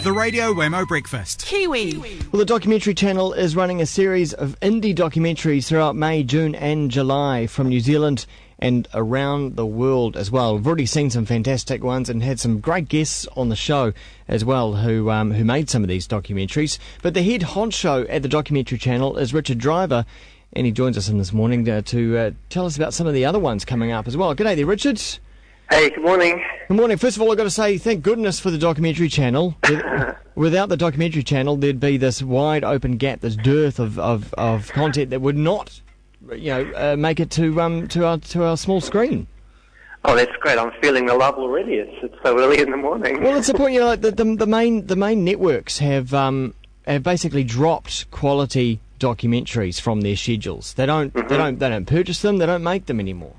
The Radio Wammo Breakfast. Kiwi. Well, the documentary channel is running a series of indie documentaries throughout May, June and July from New Zealand and around the world as well. We've already seen some fantastic ones and had some great guests on the show as well who made some of these documentaries. But the head honcho at the documentary channel is Richard Driver, and he joins us in this morning to tell us about some of the other ones coming up as well. G'day there, Richard. Hey, good morning. Good morning. First of all, I've got to say thank goodness for the documentary channel. Without the documentary channel, there'd be this wide open gap, this dearth of content that would not, make it to our small screen. Oh, that's great. I'm feeling the love already. It's so early in the morning. Well, it's the point. The main networks have basically dropped quality documentaries from their schedules. They don't purchase them. They don't make them anymore.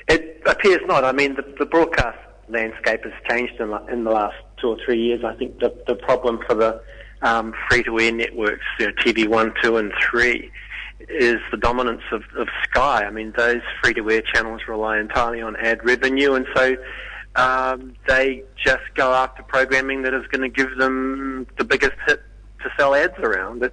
It appears not. I mean, the broadcast landscape has changed in the last 2 or 3 years. I think the problem for the free-to-air networks, TV 1, 2 and 3, is the dominance of Sky. I mean, those free-to-air channels rely entirely on ad revenue, and so they just go after programming that is going to give them the biggest hit to sell ads around.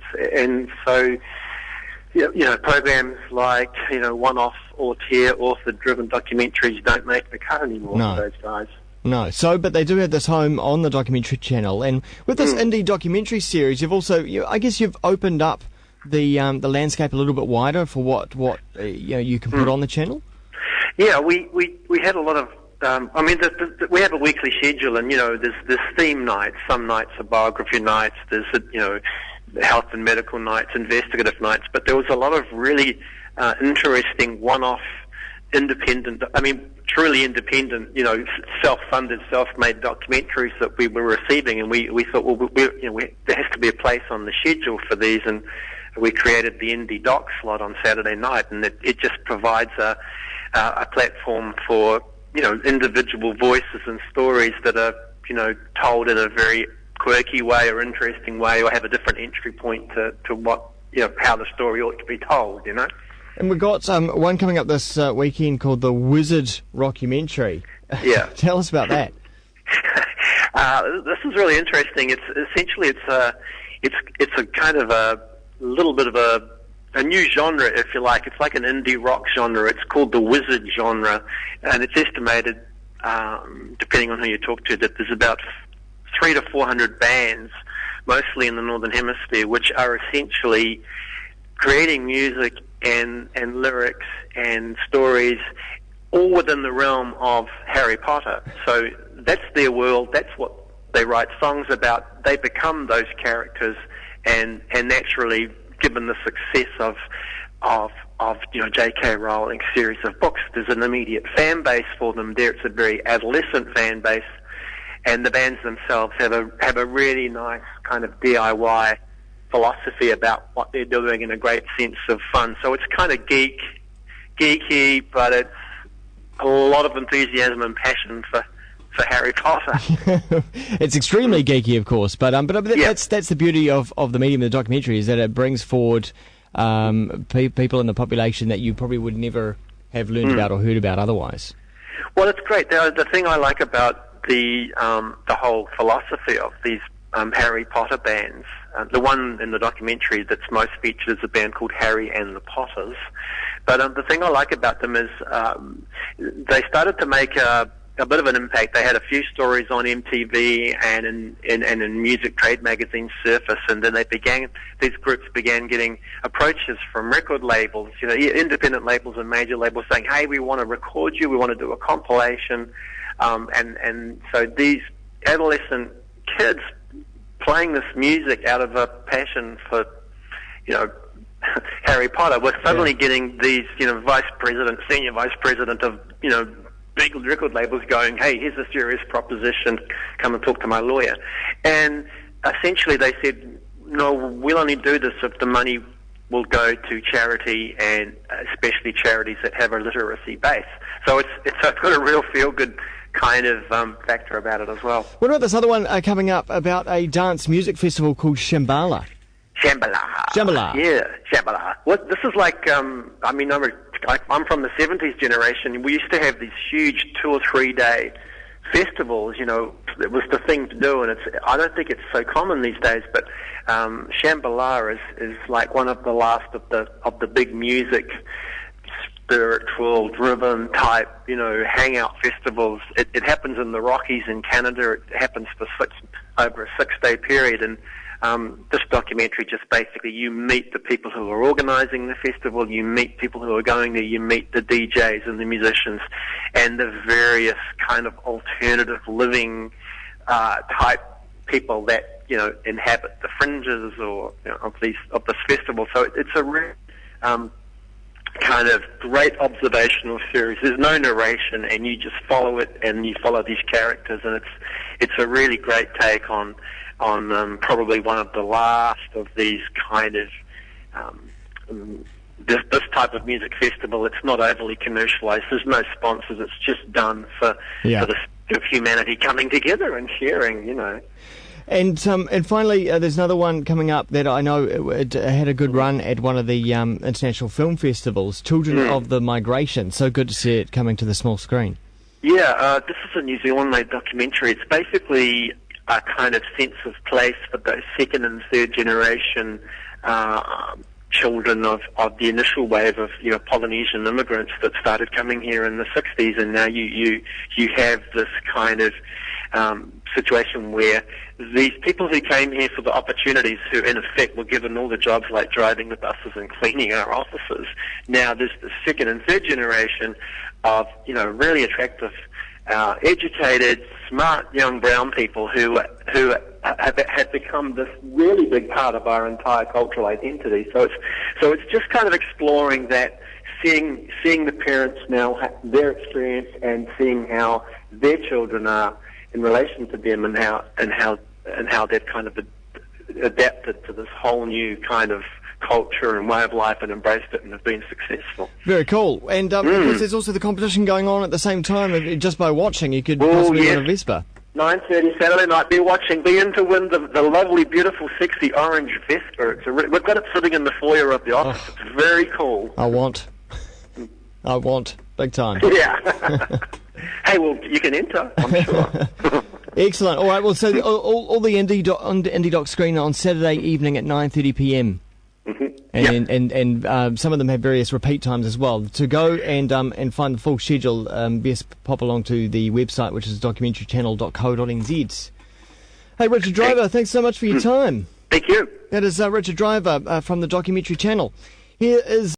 Programs like, one-off or author-driven documentaries don't make the cut anymore for those guys. No, but they do have this home on the documentary channel, and with this indie documentary series, you've also, I guess you've opened up the landscape a little bit wider for what you can put on the channel. Yeah, we had a lot of. We have a weekly schedule, and there's theme nights. Some nights are biography nights. There's health and medical nights, investigative nights. But there was a lot of really interesting one-off, independent. Truly independent. Self-funded, self-made documentaries that we were receiving, and we thought, well, there has to be a place on the schedule for these, and we created the indie doc slot on Saturday night, and it just provides a platform for individual voices and stories that are told in a very quirky way or interesting way, or have a different entry point to what how the story ought to be told. And we've got one coming up this weekend called the Wizard Rockumentary. Yeah, tell us about that. This is really interesting. It's a kind of a little bit of a new genre, if you like. It's like an indie rock genre. It's called the Wizard genre, and it's estimated, depending on who you talk to, that there's about 300 to 400 bands, mostly in the Northern Hemisphere, which are essentially creating music and lyrics and stories all within the realm of Harry Potter. So that's their world. That's what they write songs about. They become those characters, and naturally, given the success of J.K. Rowling's series of books, there's an immediate fan base for them there. It's a very adolescent fan base, and the bands themselves have a really nice kind of DIY philosophy about what they're doing in a great sense of fun. So it's kind of geeky, but it's a lot of enthusiasm and passion for Harry Potter. It's extremely geeky, of course, but that's the beauty of the medium of the documentary, is that it brings forward people in the population that you probably would never have learned about or heard about otherwise. Well, it's great. The thing I like about the whole philosophy of these Harry Potter bands, the one in the documentary that's most featured is a band called Harry and the Potters. But the thing I like about them is they started to make a bit of an impact. They had a few stories on MTV and in music trade magazine Surface, and then these groups began getting approaches from record labels, independent labels and major labels saying, hey, we want to record you, we want to do a compilation. And so these adolescent kids playing this music out of a passion for, Harry Potter, were suddenly getting these, senior vice president of, big record labels going, hey, here's a serious proposition, come and talk to my lawyer. And essentially they said, no, we'll only do this if the money will go to charity, and especially charities that have a literacy base. So it's got a real feel-good kind of factor about it as well. What about this other one coming up about a dance music festival called Shambhala? Shambhala. Yeah, Shambhala. This is like, I'm from the 70s generation. We used to have these huge 2 or 3 day festivals, it was the thing to do, and I don't think it's so common these days, but Shambhala is like one of the last of the big music, spiritual driven type, hangout festivals. It happens in the Rockies in Canada. It happens for over a 6-day period, and this documentary just basically, you meet the people who are organising the festival, you meet people who are going there, you meet the DJs and the musicians, and the various kind of alternative living type people that inhabit the fringes or of this festival. So it's a really kind of great observational series. There's no narration, and you just follow it, and you follow these characters, and it's a really great take on probably one of the last of these kind of this type of music festival. It's not overly commercialized. There's no sponsors. It's just done for the sake of humanity coming together and sharing. And finally, there's another one coming up that I know it had a good run at one of the international film festivals, Children of the Migration. So good to see it coming to the small screen. Yeah, this is a New Zealand-made documentary. It's basically a kind of sense of place for those second and third generation children of the initial wave of Polynesian immigrants that started coming here in the 60s, and now you have this kind of situation where these people who came here for the opportunities, who in effect were given all the jobs like driving the buses and cleaning our offices, now there's the second and third generation of really attractive, educated, smart young brown people who have become this really big part of our entire cultural identity. So it's just kind of exploring that, seeing the parents now, their experience, and seeing how their children are in relation to them, and how they've kind of adapted to this whole new kind of culture and way of life and embraced it and have been successful. Very cool. And of course there's also the competition going on at the same time. Just by watching, you could possibly win a Vespa. 9:30 Saturday night. Be in to win the lovely, beautiful, sexy orange Vespa. We've got it sitting in the foyer of the office. Oh. It's very cool. I want. Big time. Yeah. Hey, well, you can enter, I'm sure. Excellent. All right, well, so all the Indie Doc screen on Saturday evening at 9:30 p.m. And some of them have various repeat times as well. To go and find the full schedule, best pop along to the website, which is documentarychannel.co.nz. Hey, Richard Driver, thanks so much for your time. Thank you. That is Richard Driver from the Documentary Channel. Here is